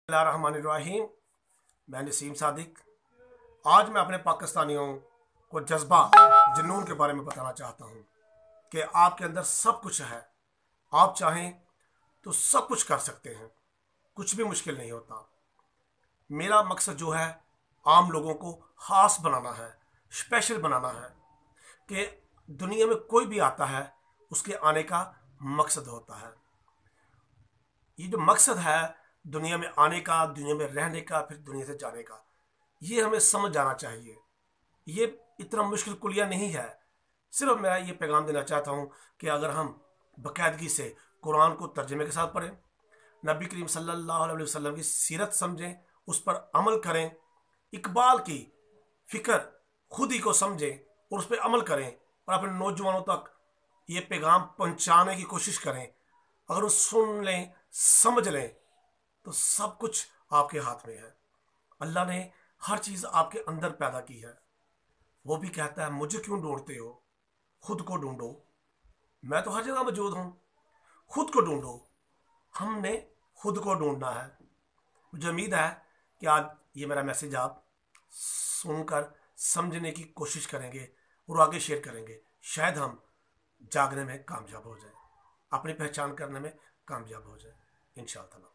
बिस्मिल्लाहिर्रहमानिर्रहीम। मैं नसीम सादिक। आज मैं अपने पाकिस्तानियों को जज्बा जुनून के बारे में बताना चाहता हूँ कि आपके अंदर सब कुछ है। आप चाहें तो सब कुछ कर सकते हैं, कुछ भी मुश्किल नहीं होता। मेरा मकसद जो है आम लोगों को ख़ास बनाना है, स्पेशल बनाना है कि दुनिया में कोई भी आता है उसके आने का मकसद होता है। ये जो मकसद है दुनिया में आने का, दुनिया में रहने का, फिर दुनिया से जाने का, ये हमें समझ जाना चाहिए। ये इतना मुश्किल कुलिया नहीं है। सिर्फ मैं ये पैगाम देना चाहता हूँ कि अगर हम बाकायदगी से कुरान को तर्जमे के साथ पढ़ें, नबी करीम सल्लल्लाहु अलैहि वसल्लम की सीरत समझें, उस पर अमल करें, इकबाल की फ़िक्र खुद ही को समझें और उस पर अमल करें और अपने नौजवानों तक ये पैगाम पहुँचाने की कोशिश करें। अगर वो सुन लें, समझ लें, तो सब कुछ आपके हाथ में है। अल्लाह ने हर चीज़ आपके अंदर पैदा की है। वो भी कहता है मुझे क्यों ढूंढते हो, खुद को ढूंढो, मैं तो हर जगह मौजूद हूँ। खुद को ढूंढो, हमने खुद को ढूंढना है। मुझे उम्मीद है कि आज ये मेरा मैसेज आप सुनकर समझने की कोशिश करेंगे और आगे शेयर करेंगे। शायद हम जागने में कामयाब हो जाएं, अपनी पहचान करने में कामयाब हो जाएं, इंशाअल्लाह।